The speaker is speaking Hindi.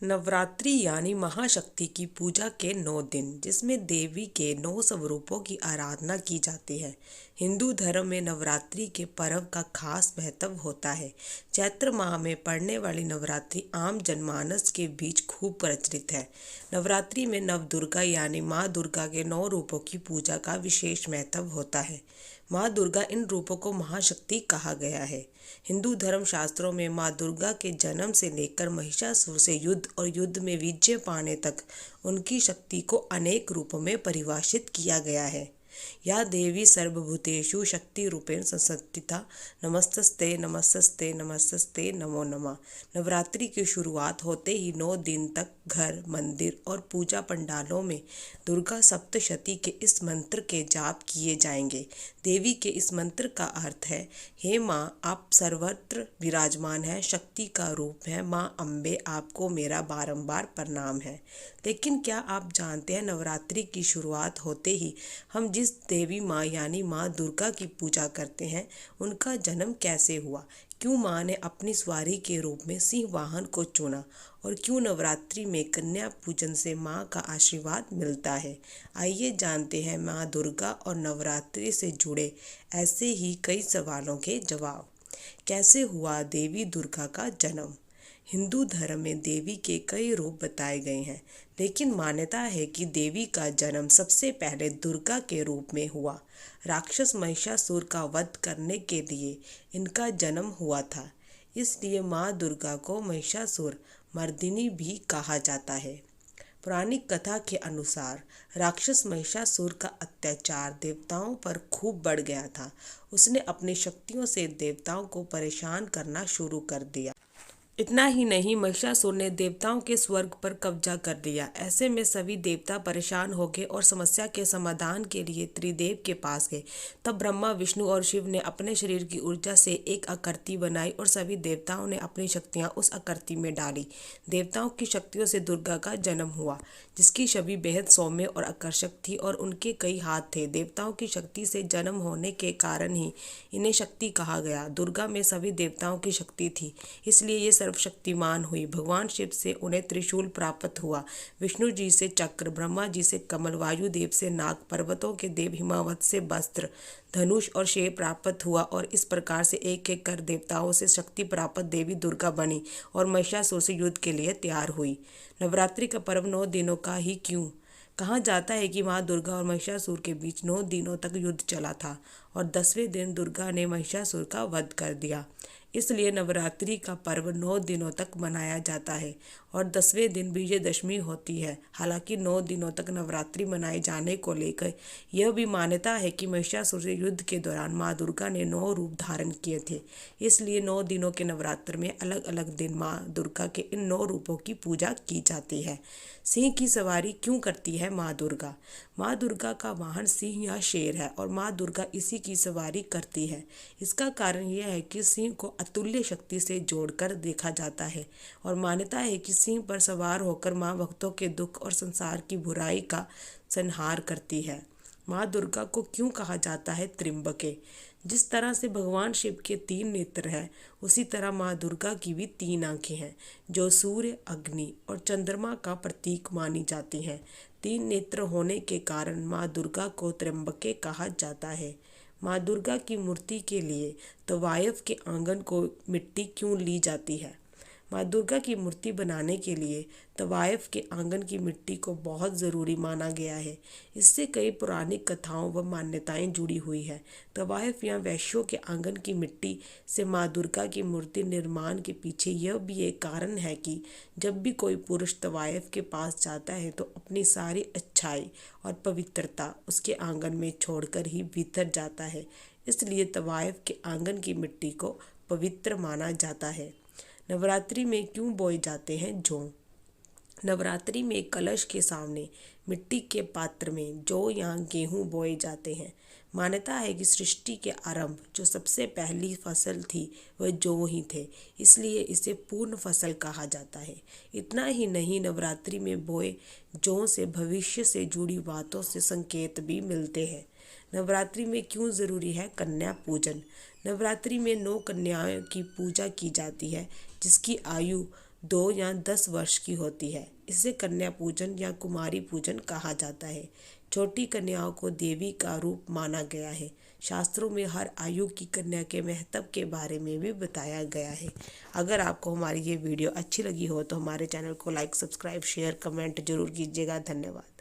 नवरात्रि यानी महाशक्ति की पूजा के 9 दिन, जिसमें देवी के 9 स्वरूपों की आराधना की जाती है। हिंदू धर्म में नवरात्रि के पर्व का खास महत्व होता है। चैत्र माह में पड़ने वाली नवरात्रि आम जनमानस के बीच खूब प्रचलित है। नवरात्रि में नवदुर्गा यानी माँ दुर्गा के 9 रूपों की पूजा का विशेष महत्व होता है। माँ दुर्गा इन रूपों को महाशक्ति कहा गया है। हिंदू धर्म शास्त्रों में माँ दुर्गा के जन्म से लेकर महिषासुर से युद्ध और युद्ध में विजय पाने तक उनकी शक्ति को अनेक रूपों में परिभाषित किया गया है। या देवी सर्वभूतेषु शक्ति रूपेण संस्थिता नमस्तस्ते नमस्तस्ते नमस्तस्ते नमो नमः। नवरात्रि की शुरुआत होते ही 9 दिन तक घर, मंदिर और पूजा पंडालों में दुर्गा सप्तशती के इस मंत्र के जाप किए जाएंगे। देवी के इस मंत्र का अर्थ है, हे माँ, आप सर्वत्र विराजमान हैं, शक्ति का रूप है। माँ अम्बे, आपको मेरा बारंबार प्रणाम है। लेकिन क्या आप जानते हैं, नवरात्रि की शुरुआत होते ही हम जिस देवी माँ यानी माँ दुर्गा की पूजा करते हैं, उनका जन्म कैसे हुआ? क्यों माँ ने अपनी सवारी के रूप में सिंह वाहन को चुना? और क्यों नवरात्रि में कन्या पूजन से माँ का आशीर्वाद मिलता है? आइए जानते हैं माँ दुर्गा और नवरात्रि से जुड़े ऐसे ही कई सवालों के जवाब। कैसे हुआ देवी दुर्गा का जन्म? हिंदू धर्म में देवी के कई रूप बताए गए हैं, लेकिन मान्यता है कि देवी का जन्म सबसे पहले दुर्गा के रूप में हुआ। राक्षस महिषासुर का वध करने के लिए इनका जन्म हुआ था, इसलिए माँ दुर्गा को महिषासुर मर्दिनी भी कहा जाता है। पौराणिक कथा के अनुसार राक्षस महिषासुर का अत्याचार देवताओं पर खूब बढ़ गया था। उसने अपनी शक्तियों से देवताओं को परेशान करना शुरू कर दिया। इतना ही नहीं, महिषासुर ने देवताओं के स्वर्ग पर कब्जा कर लिया। ऐसे में सभी देवता परेशान हो गए और समस्या के समाधान के लिए त्रिदेव के पास गए। तब ब्रह्मा, विष्णु और शिव ने अपने शरीर की ऊर्जा से एक आकृति बनाई और सभी देवताओं ने अपनी शक्तियां उस आकृति में डाली। देवताओं की शक्तियों से दुर्गा का जन्म हुआ, जिसकी छवि बेहद सौम्य और आकर्षक थी और उनके कई हाथ थे। देवताओं की शक्ति से जन्म होने के कारण ही इन्हें शक्ति कहा गया। दुर्गा में सभी देवताओं की शक्ति थी, इसलिए ये सर्वशक्तिमान हुई। भगवान शिव से उन्हें त्रिशूल प्राप्त हुआ, विष्णु जी से चक्र, ब्रह्मा जी से कमल, वायुदेव से नाग, पर्वतों के देव हिमावत से वस्त्र, धनुष और शेर प्राप्त हुआ। और इस प्रकार से एक एक कर देवताओं से शक्ति प्राप्त देवी दुर्गा बनी और महिषासुर से युद्ध के लिए तैयार हुई। नवरात्रि का पर्व 9 दिनों का ही क्यों? कहा जाता है कि माँ दुर्गा और महिषासुर के बीच 9 दिनों तक युद्ध चला था और 10वें दिन दुर्गा ने महिषासुर का वध कर दिया। इसलिए नवरात्रि का पर्व 9 दिनों तक मनाया जाता है और 10वें दिन विजयदशमी होती है। हालांकि 9 दिनों तक नवरात्रि मनाए जाने को लेकर यह भी मान्यता है कि महिषासुर से युद्ध के दौरान माँ दुर्गा ने 9 रूप धारण किए थे। इसलिए 9 दिनों के नवरात्र में अलग अलग दिन माँ दुर्गा के इन 9 रूपों की पूजा की जाती है। सिंह की सवारी क्यों करती है माँ दुर्गा? माँ दुर्गा का वाहन सिंह या शेर है और माँ दुर्गा इसी की सवारी करती है। इसका कारण यह है कि सिंह को अतुल्य शक्ति से जोड़कर देखा जाता है और मान्यता है कि सिंह पर सवार होकर माँ भक्तों के दुख और संसार की बुराई का संहार करती है। माँ दुर्गा को क्यों कहा जाता है त्र्यंबके? जिस तरह से भगवान शिव के 3 नेत्र हैं, उसी तरह माँ दुर्गा की भी 3 आंखें हैं, जो सूर्य, अग्नि और चंद्रमा का प्रतीक मानी जाती हैं। 3 नेत्र होने के कारण माँ दुर्गा को त्र्यंबके कहा जाता है। माँ दुर्गा की मूर्ति के लिए तवायफ के आंगन को मिट्टी क्यों ली जाती है? माँ दुर्गा की मूर्ति बनाने के लिए तवायफ के आंगन की मिट्टी को बहुत ज़रूरी माना गया है। इससे कई पौराणिक कथाओं व मान्यताएं जुड़ी हुई है। तवायफ या वैश्यों के आंगन की मिट्टी से माँ दुर्गा की मूर्ति निर्माण के पीछे यह भी एक कारण है कि जब भी कोई पुरुष तवायफ के पास जाता है तो अपनी सारी अच्छाई और पवित्रता उसके आंगन में छोड़कर ही भीतर जाता है। इसलिए तवायफ के आंगन की मिट्टी को पवित्र माना जाता है। नवरात्रि में क्यों बोए जाते हैं जौ? नवरात्रि में कलश के सामने मिट्टी के पात्र में जौ या गेहूं बोए जाते हैं। मान्यता है कि सृष्टि के आरंभ जो सबसे पहली फसल थी वह जौ ही थे, इसलिए इसे पूर्ण फसल कहा जाता है। इतना ही नहीं, नवरात्रि में बोए जौ से भविष्य से जुड़ी बातों से संकेत भी मिलते हैं। नवरात्रि में क्यों ज़रूरी है कन्या पूजन? नवरात्रि में 9 कन्याओं की पूजा की जाती है, जिसकी आयु 2 या 10 वर्ष की होती है। इसे कन्या पूजन या कुमारी पूजन कहा जाता है। छोटी कन्याओं को देवी का रूप माना गया है। शास्त्रों में हर आयु की कन्या के महत्व के बारे में भी बताया गया है। अगर आपको हमारी ये वीडियो अच्छी लगी हो तो हमारे चैनल को लाइक, सब्सक्राइब, शेयर, कमेंट जरूर कीजिएगा। धन्यवाद।